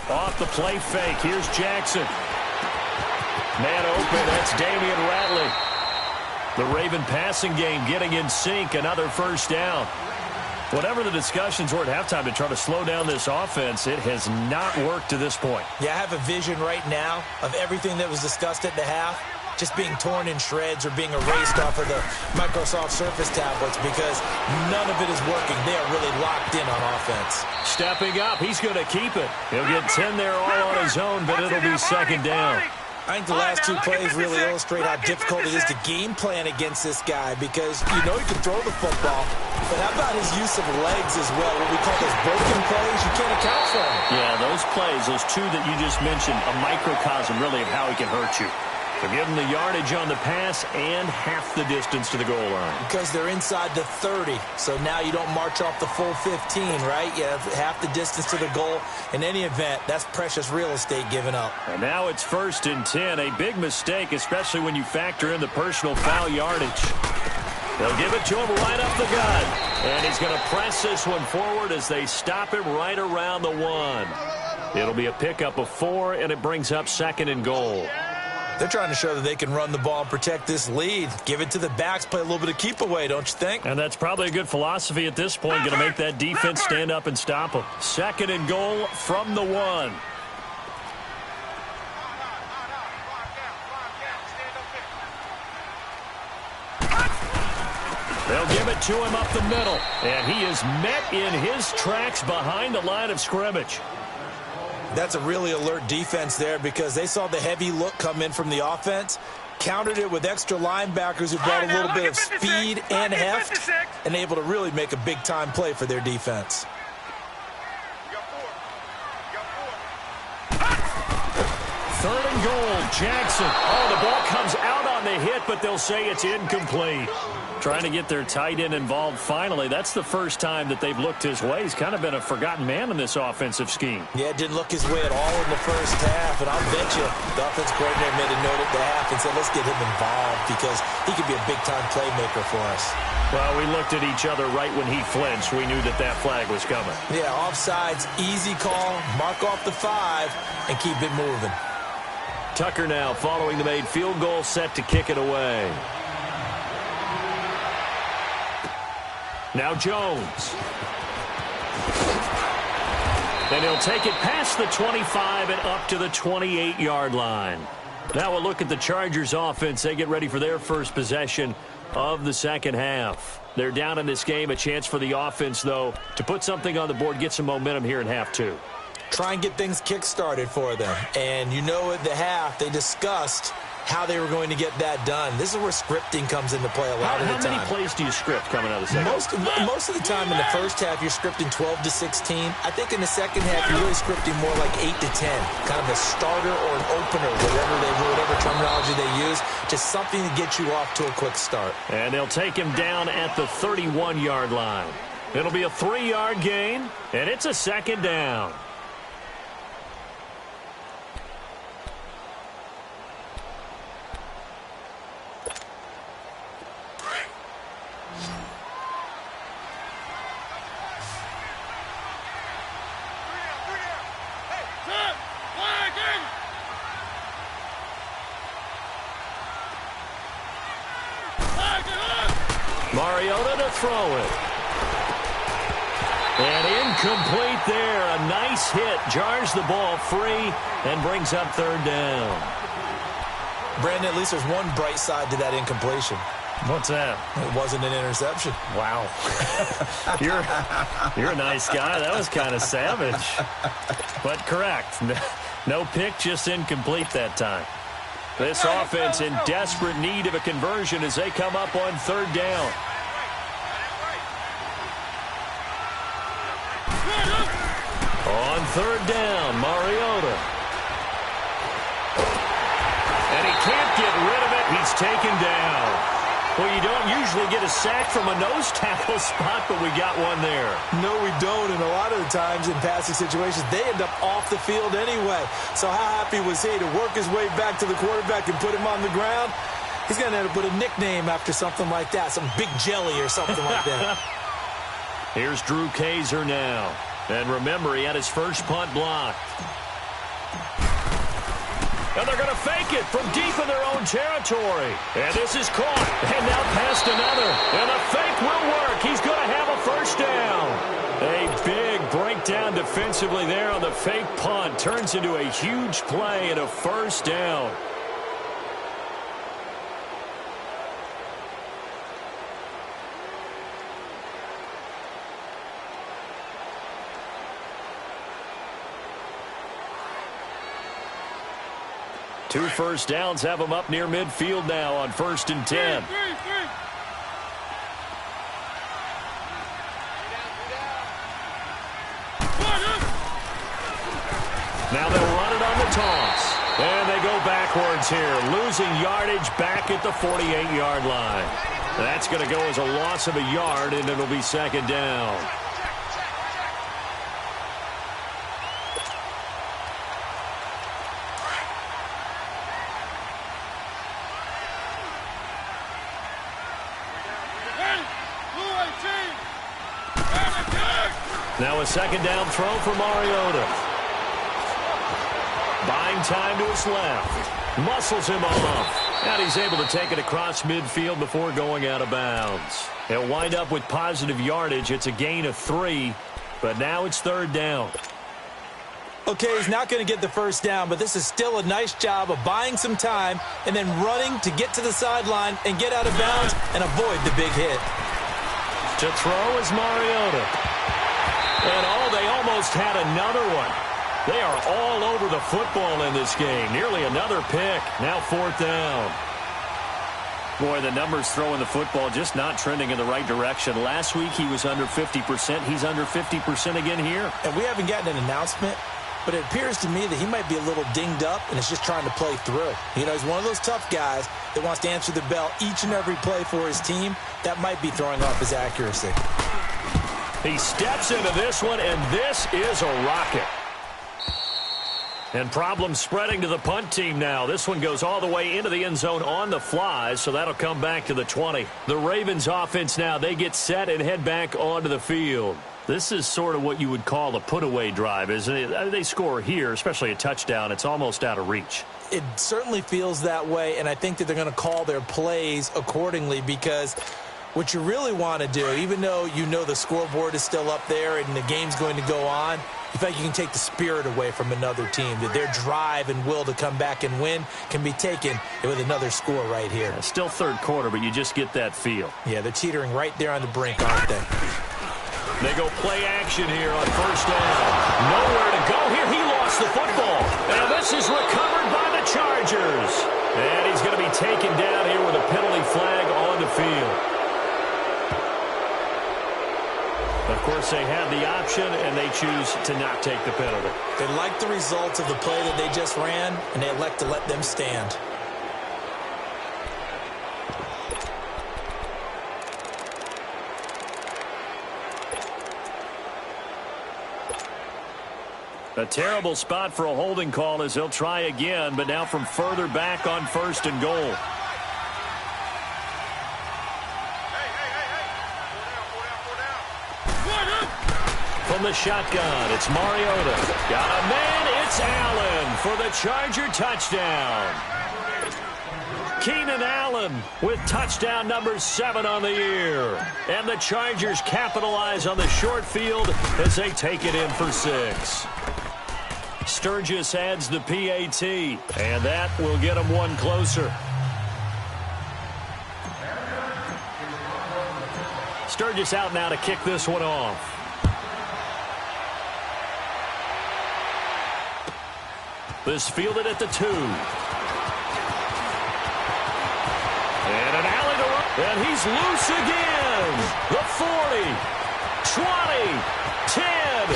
Off the play fake. Here's Jackson. Man open. That's Damian Ratley. The Raven passing game getting in sync. Another first down. Whatever the discussions were at halftime to try to slow down this offense, it has not worked to this point. Yeah, I have a vision right now of everything that was discussed at the half just being torn in shreds or being erased off of the Microsoft Surface tablets because none of it is working. They are really locked in on offense. Stepping up, he's going to keep it. He'll get 10 there all on his own, but it'll be second down. I think the last two plays really illustrate how difficult it is to game plan against this guy because you know he can throw the football, but how about his use of legs as well? What we call those broken plays, you can't account for them. Yeah, those plays, those two that you just mentioned, a microcosm really of how he can hurt you. They'll give him the yardage on the pass and half the distance to the goal line. Because they're inside the 30, so now you don't march off the full 15, right? You have half the distance to the goal. In any event, that's precious real estate given up. And now it's 1st and 10, a big mistake, especially when you factor in the personal foul yardage. They'll give it to him right up the gut. And he's going to press this one forward as they stop him right around the 1. It'll be a pickup of 4, and it brings up 2nd and goal. They're trying to show that they can run the ball and protect this lead. Give it to the backs, play a little bit of keep away, don't you think? And that's probably a good philosophy at this point, going to make that defense stand up and stop them. 2nd and goal from the 1. They'll give it to him up the middle, and he is met in his tracks behind the line of scrimmage. That's a really alert defense there because they saw the heavy look come in from the offense, countered it with extra linebackers who brought a little bit of speed and heft, and able to really make a big-time play for their defense. Third and goal, Jackson. Oh, the ball comes out on the hit, but they'll say it's incomplete. Trying to get their tight end involved finally. That's the first time that they've looked his way. He's kind of been a forgotten man in this offensive scheme. Yeah, it didn't look his way at all in the first half, and I'll bet you the offensive coordinator made a note at the half and said, let's get him involved because he could be a big-time playmaker for us. Well, we looked at each other right when he flinched. We knew that that flag was coming. Yeah, offsides, easy call, mark off the 5, and keep it moving. Tucker now following the made field goal, set to kick it away. Now Jones. And he'll take it past the 25 and up to the 28-yard line. Now we'll look at the Chargers offense. They get ready for their first possession of the second half. They're down in this game. A chance for the offense, though, to put something on the board, get some momentum here in half 2. Try and get things kick-started for them. And you know at the half, they discussed how they were going to get that done. This is where scripting comes into play a lot of the time. How many plays do you script coming out of the second half? Most of the time in the first half, you're scripting 12 to 16. I think in the second half, you're really scripting more like 8 to 10. Kind of a starter or an opener, whatever terminology they use. Just something to get you off to a quick start. And they'll take him down at the 31-yard line. It'll be a 3-yard gain, and it's a second down. Mariota to throw it. And incomplete there. A nice hit. Jars the ball free and brings up third down. Brandon, at least there's one bright side to that incompletion. What's that? It wasn't an interception. Wow. You're a nice guy. That was kind of savage. But correct. No pick, just incomplete that time. This offense in desperate need of a conversion as they come up on third down. On third down, Mariota. And he can't get rid of it. He's taken down. Well, you don't usually get a sack from a nose tackle spot, but we got one there. No, we don't. And a lot of the times in passing situations, they end up off the field anyway. So how happy was he to work his way back to the quarterback and put him on the ground? He's going to end up with a nickname after something like that, some Big Jelly or something like that. Here's Drew Kaiser now. And remember, he had his first punt blocked. And they're going to fake it from deep in their own territory. And this is caught. And now past another. And the fake will work. He's going to have a first down. A big breakdown defensively there on the fake punt. Turns into a huge play and a first down. Two first downs have them up near midfield now on 1st and 10. Now they'll run it on the toss. And they go backwards here, losing yardage back at the 48-yard line. That's going to go as a loss of a yard, and it'll be 2nd down. Now a 2nd down throw for Mariota. Buying time to his left. Muscles him off. And he's able to take it across midfield before going out of bounds. He'll wind up with positive yardage. It's a gain of 3. But now it's 3rd down. Okay, he's not going to get the first down, but this is still a nice job of buying some time and then running to get to the sideline and get out of bounds and avoid the big hit. To throw is Mariota. And, they almost had another one. They are all over the football in this game. Nearly another pick. Now 4th down. Boy, the numbers throwing the football just not trending in the right direction. Last week he was under 50%. He's under 50% again here. And we haven't gotten an announcement, but it appears to me that he might be a little dinged up and is just trying to play through. You know, he's one of those tough guys that wants to answer the bell each and every play for his team. That might be throwing off his accuracy. He steps into this one, and this is a rocket. And problems spreading to the punt team now. This one goes all the way into the end zone on the fly, so that'll come back to the 20. The Ravens offense now, they get set and head back onto the field. This is sort of what you would call a put-away drive, isn't it? They score here, especially a touchdown. It's almost out of reach. It certainly feels that way, and I think that they're going to call their plays accordingly because what you really want to do, even though you know the scoreboard is still up there and the game's going to go on, you feel like you can take the spirit away from another team, that their drive and will to come back and win can be taken with another score right here. Yeah, still 3rd quarter, but you just get that feel. Yeah, they're teetering right there on the brink, aren't they? They go play action here on 1st down. Nowhere to go here. He lost the football. And this is recovered by the Chargers. And he's going to be taken down here with a penalty flag on the field. Of course, they had the option, and they choose to not take the penalty. They like the results of the play that they just ran, and they elect to let them stand. A terrible spot for a holding call as he'll try again, but now from further back on 1st and goal. From the shotgun, it's Mariota. Got a man, it's Allen for the Charger touchdown. Keenan Allen with touchdown number 7 on the year. And the Chargers capitalize on the short field as they take it in for 6. Sturgis adds the PAT, and that will get them one closer. Sturgis out now to kick this one off. This fielded at the 2. And an alley to run. And he's loose again. The 40, 20, 10.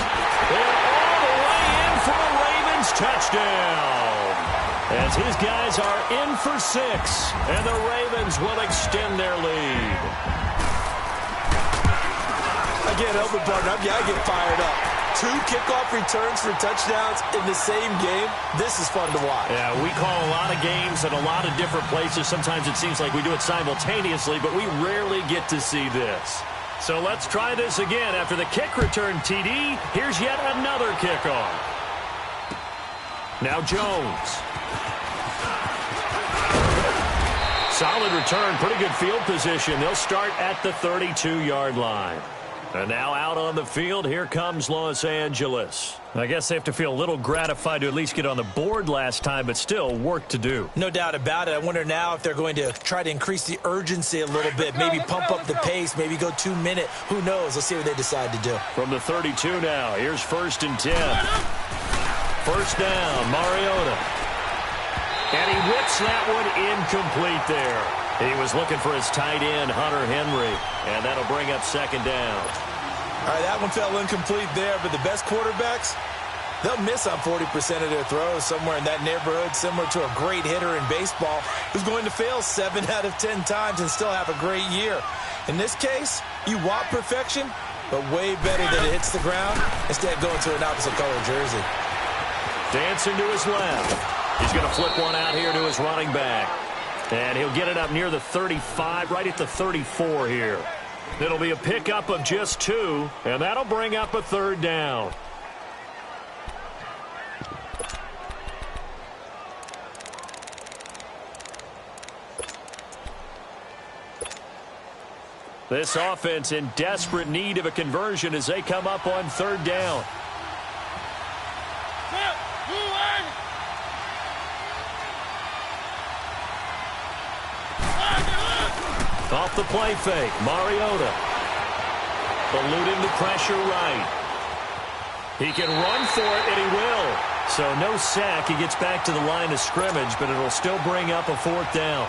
And all the way in for a Ravens touchdown. As his guys are in for 6. And the Ravens will extend their lead. I can't help it, partner. I get fired up. 2 kickoff returns for touchdowns in the same game. This is fun to watch. Yeah, we call a lot of games at a lot of different places. Sometimes it seems like we do it simultaneously, but we rarely get to see this. So let's try this again. After the kick return TD, here's yet another kickoff. Now Jones. Solid return, pretty good field position. They'll start at the 32-yard line. And now out on the field, here comes Los Angeles. I guess they have to feel a little gratified to at least get on the board last time, but still work to do. No doubt about it. I wonder now if they're going to try to increase the urgency a little bit, maybe pump up the pace, maybe go 2 minute. Who knows? Let's see what they decide to do. From the 32 now, here's 1st and 10. First down, Mariota. And he whips that one incomplete there. He was looking for his tight end, Hunter Henry, and that'll bring up 2nd down. All right, that one fell incomplete there, but the best quarterbacks, they'll miss on 40% of their throws, somewhere in that neighborhood, similar to a great hitter in baseball who's going to fail 7 out of 10 times and still have a great year. In this case, you want perfection, but way better that it hits the ground instead of going to an opposite color jersey. Dancing to his left. He's going to flip one out here to his running back. And he'll get it up near the 35, right at the 34 here. It'll be a pickup of just 2, and that'll bring up a 3rd down. This offense in desperate need of a conversion as they come up on 3rd down. Off the play fake, Mariota. Eluding the pressure right. He can run for it, and he will. So no sack. He gets back to the line of scrimmage, but it'll still bring up a 4th down.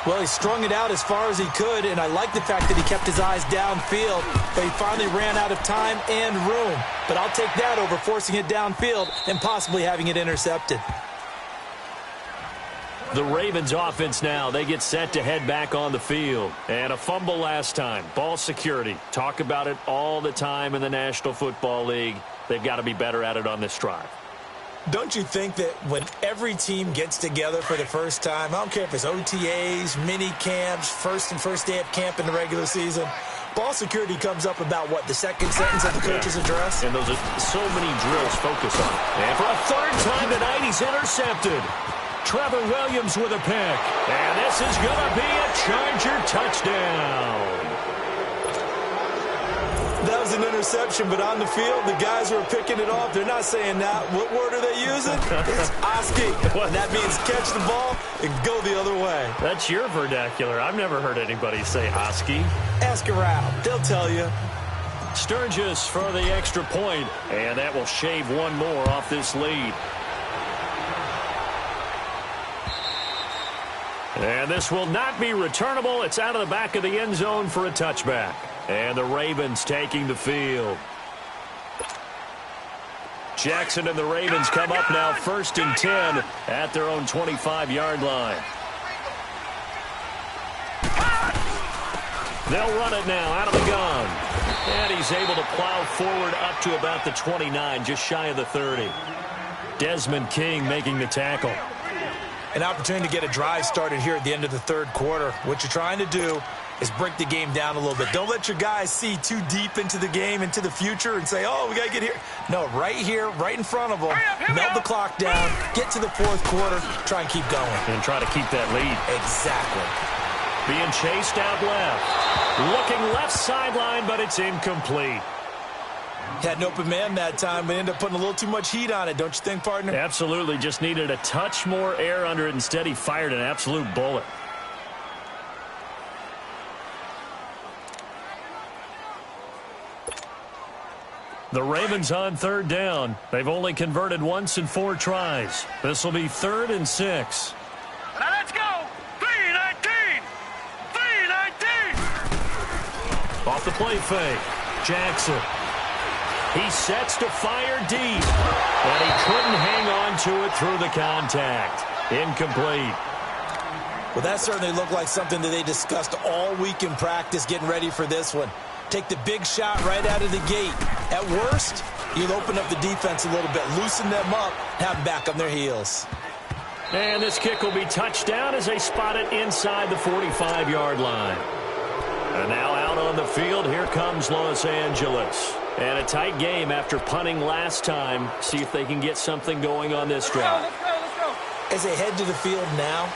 Well, he strung it out as far as he could, and I like the fact that he kept his eyes downfield, but he finally ran out of time and room. But I'll take that over forcing it downfield and possibly having it intercepted. The Ravens offense now, they get set to head back on the field. And a fumble last time. Ball security. Talk about it all the time in the National Football League. They've got to be better at it on this drive. Don't you think that when every team gets together for the first time, I don't care if it's OTAs, mini camps, first day of camp in the regular season, ball security comes up about, what, the second sentence of the coach's address? And those are so many drills focus on it. And for a 3rd time tonight, he's intercepted. Trevor Williams with a pick. And this is going to be a Charger touchdown. That was an interception, but on the field, the guys who are picking it off, they're not saying that. What word are they using? It's Oski. And that means catch the ball and go the other way. That's your vernacular. I've never heard anybody say Oski. Ask around. They'll tell you. Sturgis for the extra point, and that will shave one more off this lead. And this will not be returnable. It's out of the back of the end zone for a touchback. And the Ravens taking the field. Jackson and the Ravens come up now 1st and 10 at their own 25-yard line. They'll run it now out of the gun. And he's able to plow forward up to about the 29, just shy of the 30. Desmond King making the tackle. An opportunity to get a drive started here at the end of the 3rd quarter. What you're trying to do is break the game down a little bit. Don't let your guys see too deep into the game, into the future, and say, oh, we got to get here. No, right here, right in front of them, melt the clock down, get to the 4th quarter, try and keep going. And try to keep that lead. Exactly. Being chased out left. Looking left sideline, but it's incomplete. Had an open man that time, but ended up putting a little too much heat on it, don't you think, partner? Absolutely. Just needed a touch more air under it. Instead, he fired an absolute bullet. The Ravens on 3rd down. They've only converted once in 4 tries. This will be 3rd and 6. Now let's go. 3-19. 3-19. Off the play fake. Jackson. He sets to fire deep. And he couldn't hang on to it through the contact. Incomplete. Well, that certainly looked like something that they discussed all week in practice getting ready for this one. Take the big shot right out of the gate. At worst, you'll open up the defense a little bit, loosen them up, have them back on their heels. And this kick will be touchdown as they spot it inside the 45-yard line. And now out on the field, here comes Los Angeles. And a tight game after punting last time. See if they can get something going on this drive. As they head to the field now,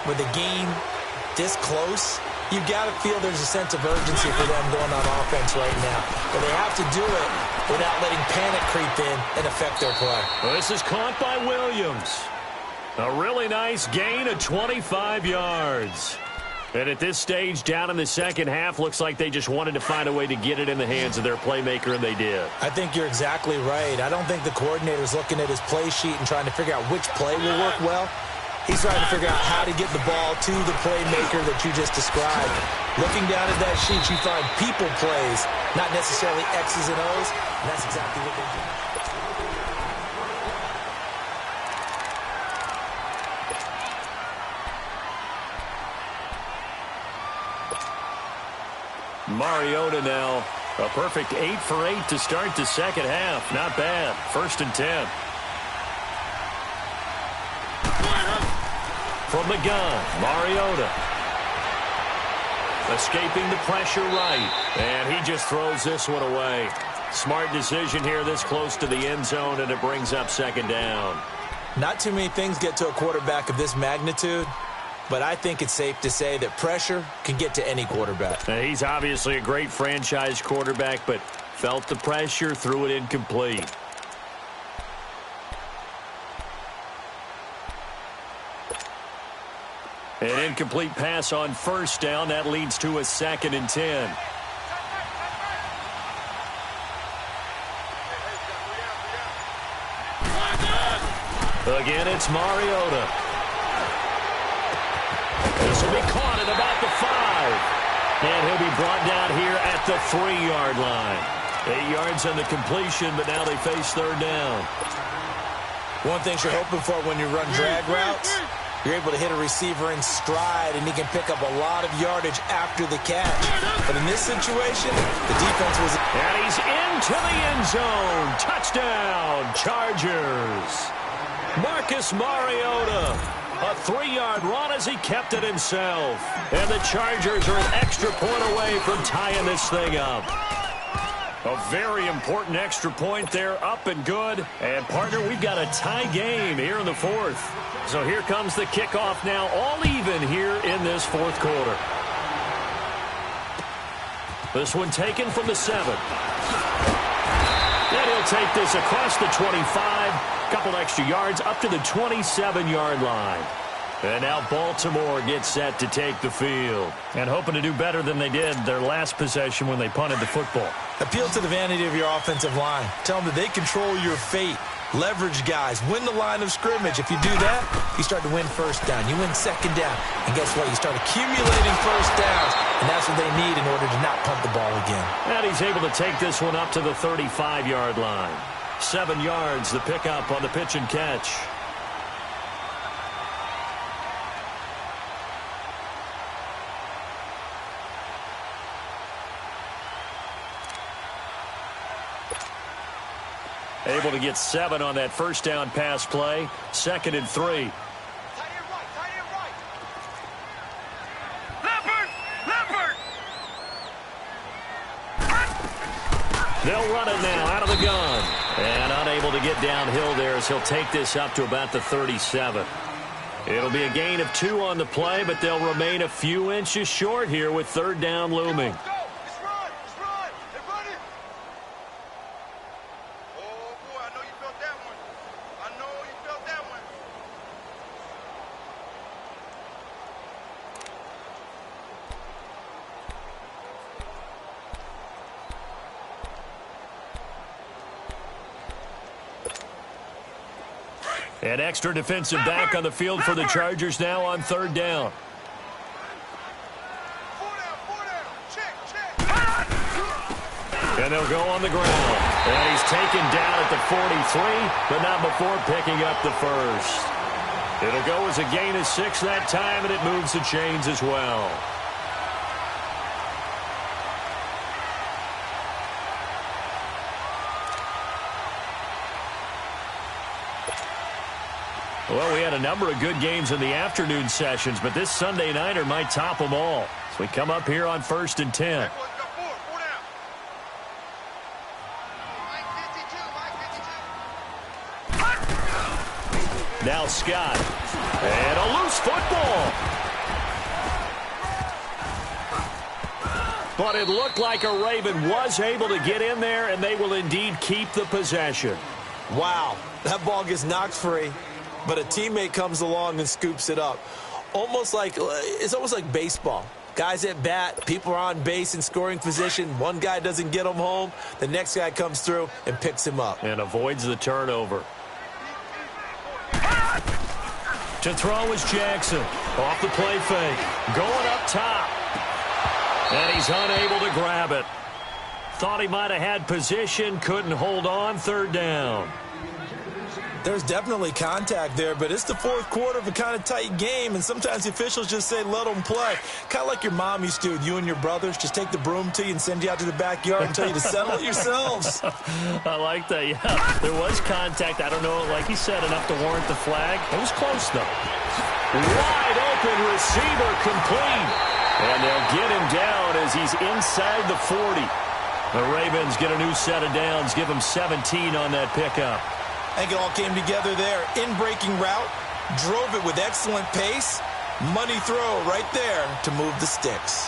with a game this close, you got to feel there's a sense of urgency for them going on offense right now. But they have to do it without letting panic creep in and affect their play. Well, this is caught by Williams. A really nice gain of 25 yards. And at this stage, down in the second half, looks like they just wanted to find a way to get it in the hands of their playmaker, and they did. I think you're exactly right. I don't think the coordinator's looking at his play sheet and trying to figure out which play will work well. He's trying to figure out how to get the ball to the playmaker that you just described. Looking down at that sheet, you find people plays, not necessarily X's and O's, and that's exactly what they do. Mariota now, a perfect 8 for 8 to start the second half. Not bad. 1st and 10. From the gun, Mariota. Escaping the pressure right. And he just throws this one away. Smart decision here this close to the end zone, and it brings up 2nd down. Not too many things get to a quarterback of this magnitude, but I think it's safe to say that pressure can get to any quarterback. Now, he's obviously a great franchise quarterback, but felt the pressure, threw it incomplete. An incomplete pass on 1st down. That leads to a 2nd and 10. Again, it's Mariota. This will be caught at about the 5. And he'll be brought down here at the 3-yard line. 8 yards on the completion, but now they face 3rd down. One thing you're hoping for when you run drag routes, you're able to hit a receiver in stride, and he can pick up a lot of yardage after the catch. But in this situation, the defense was... And he's into the end zone. Touchdown, Chargers. Marcus Mariota. A 3-yard run as he kept it himself. And the Chargers are an extra point away from tying this thing up. A very important extra point there, up and good. And, partner, we've got a tie game here in the 4th. So here comes the kickoff now, all even here in this 4th quarter. This one taken from the 7. And he'll take this across the 25. Couple extra yards up to the 27-yard line. And now Baltimore gets set to take the field. And hoping to do better than they did their last possession when they punted the football. Appeal to the vanity of your offensive line. Tell them that they control your fate. Leverage guys. Win the line of scrimmage. If you do that, you start to win 1st down. You win 2nd down. And guess what? You start accumulating 1st downs. And that's what they need in order to not punt the ball again. And he's able to take this one up to the 35-yard line. 7 yards, the pickup on the pitch and catch. Able to get 7 on that 1st down pass play. 2nd and 3. They'll run it now out of the gun. And unable to get downhill there as he'll take this up to about the 37. It'll be a gain of 2 on the play, but they'll remain a few inches short here with 3rd down looming. An extra defensive back on the field for the Chargers now on 3rd down. And they'll go on the ground. And he's taken down at the 43, but not before picking up the 1st. It'll go as a gain of 6 that time, and it moves the chains as well. Well, we had a number of good games in the afternoon sessions, but this Sunday nighter might top them all. So we come up here on 1st and 10. Now Scott And a loose football. But it looked like a Raven was able to get in there, and they will indeed keep the possession. Wow, that ball gets knocked free, but a teammate comes along and scoops it up. It's almost like baseball. Guys at bat, people are on base in scoring position. One guy doesn't get him home. The next guy comes through and picks him up. And avoids the turnover. To throw is Jackson. Off the play fake. Going up top. And he's unable to grab it. Thought he might have had position. Couldn't hold on. Third down. There's definitely contact there, but it's the fourth quarter of a kind of tight game, and sometimes the officials just say, let them play. Kind of like your mom used to with you and your brothers. Just take the broom to you and send you out to the backyard and tell you to settle it yourselves. I like that, yeah. There was contact. I don't know, like he said, enough to warrant the flag. It was close, though. Wide open receiver complete. And they'll get him down as he's inside the 40. The Ravens get a new set of downs, give him 17 on that pickup. I think it all came together there. In-breaking route, drove it with excellent pace. Money throw right there to move the sticks.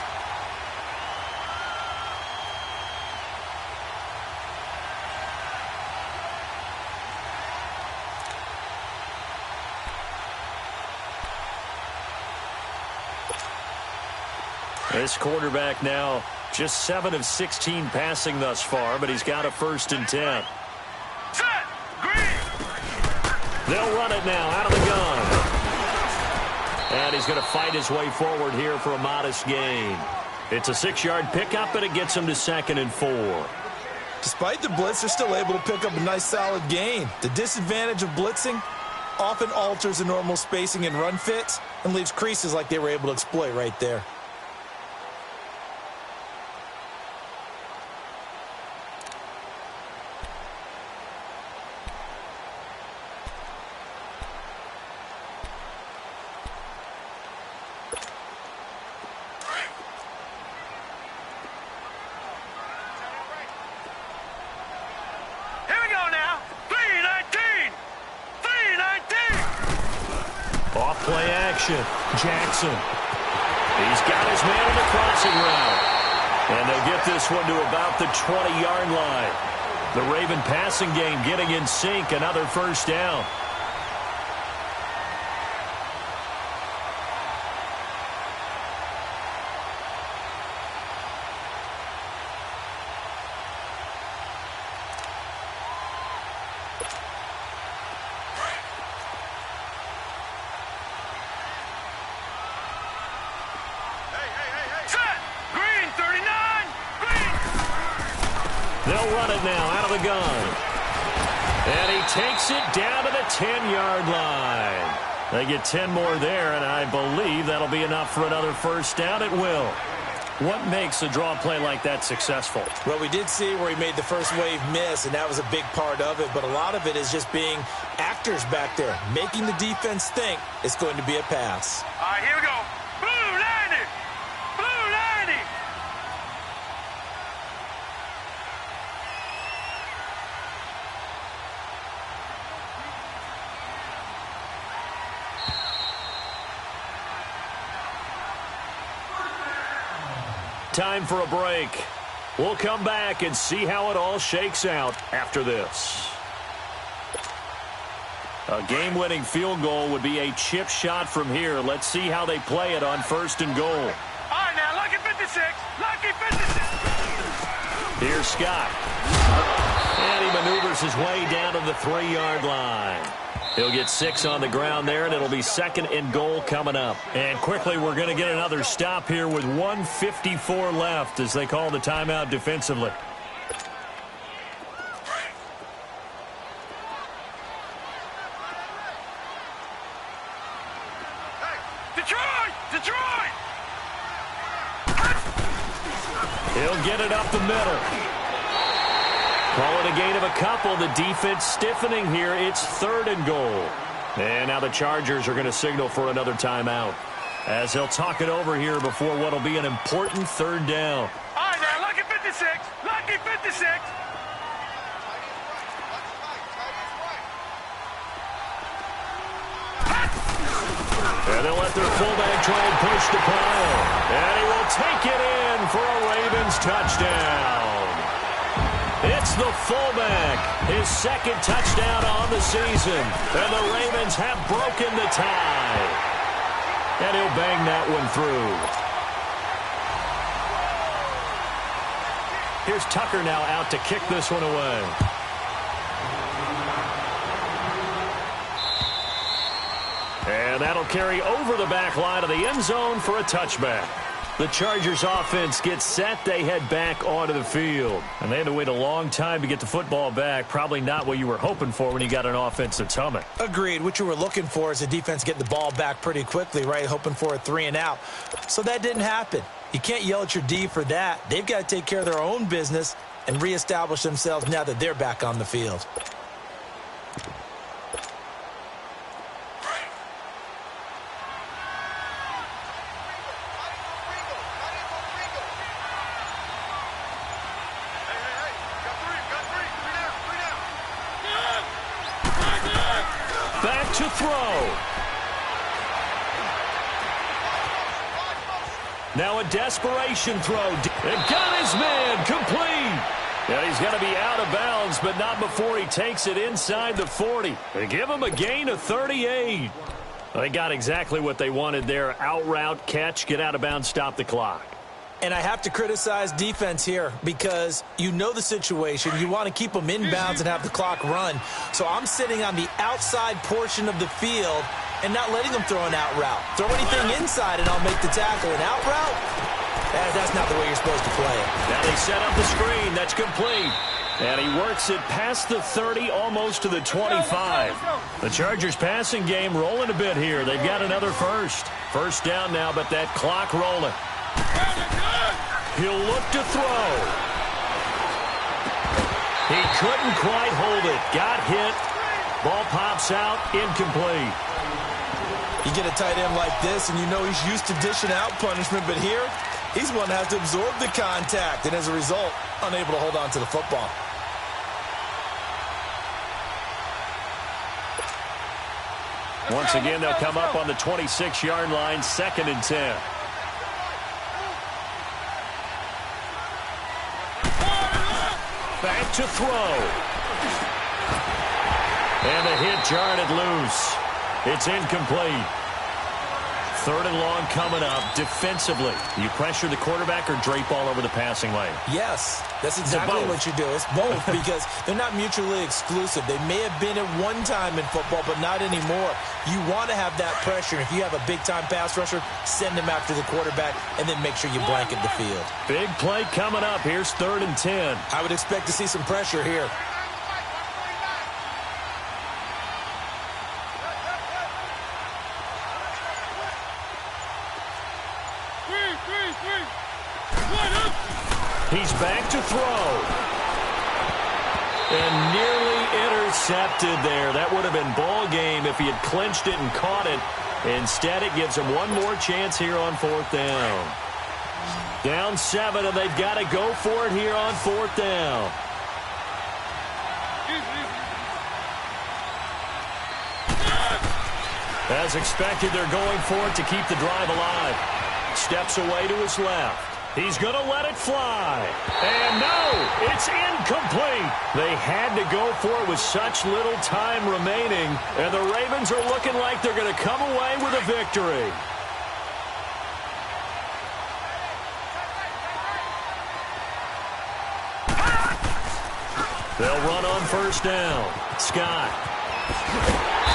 This quarterback now just 7 of 16 passing thus far, but he's got a 1st and 10. Set. Green. They'll run it now out of the gun. And he's going to fight his way forward here for a modest gain. It's a 6-yard pickup, and it gets him to 2nd and 4. Despite the blitz, they're still able to pick up a nice solid gain. The disadvantage of blitzing often alters the normal spacing and run fits and leaves creases like they were able to exploit right there. Play action. Jackson. He's got his man on the crossing route. And they'll get this one to about the 20-yard line. The Raven passing game getting in sync. Another 1st down. They'll run it now out of the gun. And he takes it down to the 10-yard line. They get 10 more there, and I believe that'll be enough for another 1st down. It will. What makes a draw play like that successful? Well, we did see where he made the first wave miss, and that was a big part of it. But a lot of it is just being actors back there, making the defense think it's going to be a pass. All right, here we go. Blue 90. Blue 90. Time for a break. We'll come back and see how it all shakes out after this. A game-winning field goal would be a chip shot from here. Let's see how they play it on 1st and goal. All right, now, lucky 56. Lucky 56. Here's Scott. And he maneuvers his way down to the 3-yard line. He'll get 6 on the ground there, and it'll be 2nd and goal coming up. And quickly, we're going to get another stop here with 1:54 left as they call the timeout defensively. Detroit! Detroit! He'll get it up the middle. Call it a gain of a couple. The defense stiffening here. It's 3rd and goal. And now the Chargers are going to signal for another timeout as they'll talk it over here before what will be an important 3rd down. All right, now, lucky 56. Lucky 56. And they'll let their fullback try and push the pile. And he will take it in for a Ravens touchdown. It's the fullback, his second touchdown on the season. And the Ravens have broken the tie. And he'll bang that one through. Here's Tucker now out to kick this one away. And that'll carry over the back line of the end zone for a touchback. The Chargers offense gets set. They head back onto the field. And they had to wait a long time to get the football back. Probably not what you were hoping for when you got an offense that's humming. Agreed. What you were looking for is a defense getting the ball back pretty quickly, right? Hoping for a 3-and-out. So that didn't happen. You can't yell at your D for that. They've got to take care of their own business and reestablish themselves now that they're back on the field. Back to throw. Now a desperation throw. It got his man complete. Yeah, he's going to be out of bounds, but not before he takes it inside the 40. They give him a gain of 38. They got exactly what they wanted there. Out route, catch, get out of bounds, stop the clock. And I have to criticize defense here because you know the situation. You want to keep them inbounds and have the clock run. So I'm sitting on the outside portion of the field and not letting them throw an out route. Throw anything inside and I'll make the tackle. An out route? That's not the way you're supposed to play it. Now they set up the screen. That's complete. And he works it past the 30, almost to the 25. The Chargers passing game rolling a bit here. They've got another first. First down now, but that clock rolling. He'll look to throw. He couldn't quite hold it. Got hit. Ball pops out. Incomplete. You get a tight end like this, and you know he's used to dishing out punishment, but here, he's going to have to absorb the contact, and as a result, unable to hold on to the football. Once again, they'll come up on the 26-yard line, 2nd and 10. Back to throw. And the hit jarred it loose. It's incomplete. 3rd and long coming up. Defensively, you pressure the quarterback or drape all over the passing lane? Yes, that's exactly what you do. It's both because they're not mutually exclusive. They may have been at one time in football, but not anymore. You want to have that pressure. If you have a big-time pass rusher, send him after the quarterback, and then make sure you blanket the field. Big play coming up. Here's 3rd and 10. I would expect to see some pressure here. He's back to throw. And nearly intercepted there. That would have been ball game if he had clinched it and caught it. Instead, it gives him one more chance here on 4th down. Down 7, and they've got to go for it here on 4th down. As expected, they're going for it to keep the drive alive. Steps away to his left. He's going to let it fly. And no, it's incomplete. They had to go for it with such little time remaining. And the Ravens are looking like they're going to come away with a victory. They'll run on 1st down. Scott.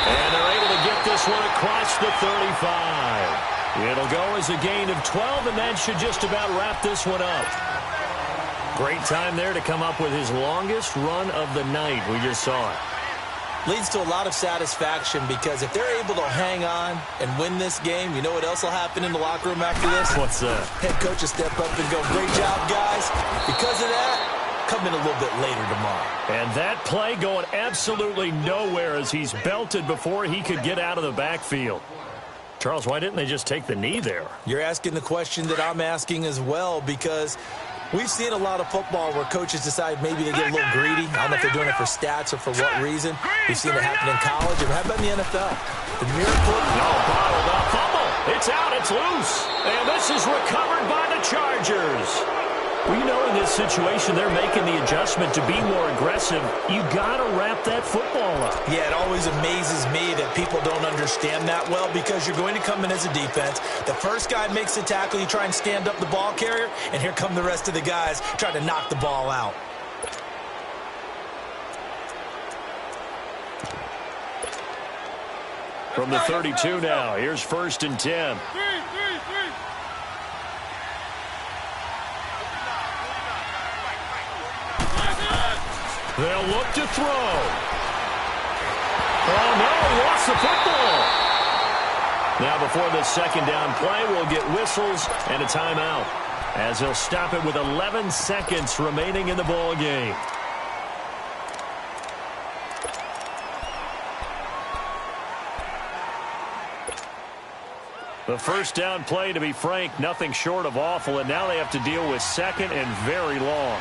And they're able to get this one across the 35. It'll go as a gain of 12, and that should just about wrap this one up. Great time there to come up with his longest run of the night. We just saw it. Leads to a lot of satisfaction because if they're able to hang on and win this game, you know what else will happen in the locker room after this? What's that? Head coach will step up and go, great job, guys. Because of that, come in a little bit later tomorrow. And that play going absolutely nowhere as he's belted before he could get out of the backfield. Charles, why didn't they just take the knee there? You're asking the question that I'm asking as well because we've seen a lot of football where coaches decide maybe they get a little greedy. I don't know if they're doing it for stats or for what reason. We've seen it happen in college. And how about in the NFL? The miracle. No, bottled up. It's out. It's loose. And this is recovered by the Chargers. Well, you know, in this situation, they're making the adjustment to be more aggressive. You got to wrap that football up. Yeah, it always amazes me that people don't understand that well, because you're going to come in as a defense. The first guy makes the tackle, you try and stand up the ball carrier, and here come the rest of the guys trying to knock the ball out. From the 32 now, here's 1st and 10. They'll look to throw. Oh, no, he lost the football. Now, before this second down play, we'll get whistles and a timeout, as he'll stop it with 11 seconds remaining in the ball game. The first down play, to be frank, nothing short of awful, and now they have to deal with second and very long.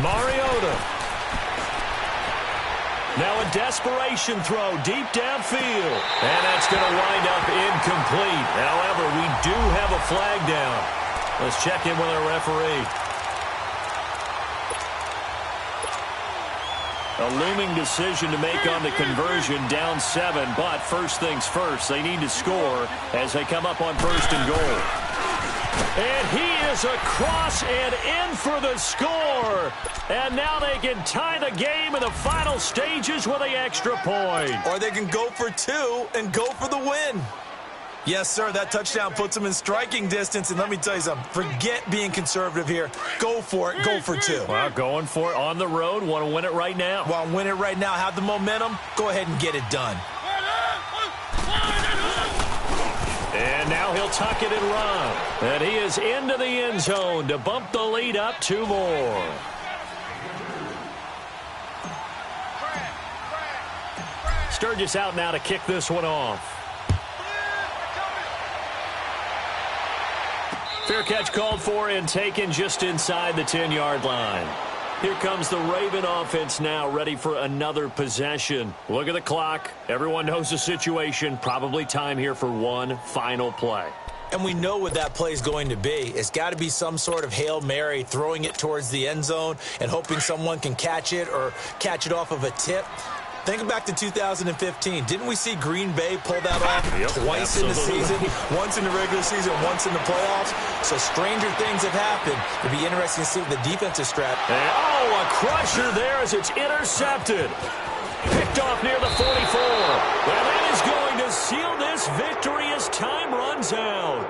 Mariota. Now a desperation throw deep downfield. And that's going to wind up incomplete. However, we do have a flag down. Let's check in with our referee. A looming decision to make on the conversion, down 7. But first things first, they need to score as they come up on 1st and goal. And he is across and in for the score. And now they can tie the game in the final stages with the extra point. Or they can go for 2 and go for the win. Yes, sir, that touchdown puts them in striking distance. And let me tell you something, forget being conservative here. Go for it, go for 2. Well, going for it on the road. Want to win it right now. Want to win it right now, have the momentum, go ahead and get it done. And now he'll tuck it and run. And he is into the end zone to bump the lead up 2 more. Sturgis out now to kick this one off. Fair catch called for and taken just inside the 10-yard line. Here comes the Raven offense now, ready for another possession. Look at the clock. Everyone knows the situation. Probably time here for one final play. And we know what that play is going to be. It's got to be some sort of Hail Mary, throwing it towards the end zone and hoping someone can catch it or catch it off of a tip. Think back to 2015. Didn't we see Green Bay pull that off twice in the season? Once in the regular season, once in the playoffs. So stranger things have happened. It'll be interesting to see what the defensive strat. A crusher there as it's intercepted. Picked off near the 44. And that is going to seal this victory as time runs out.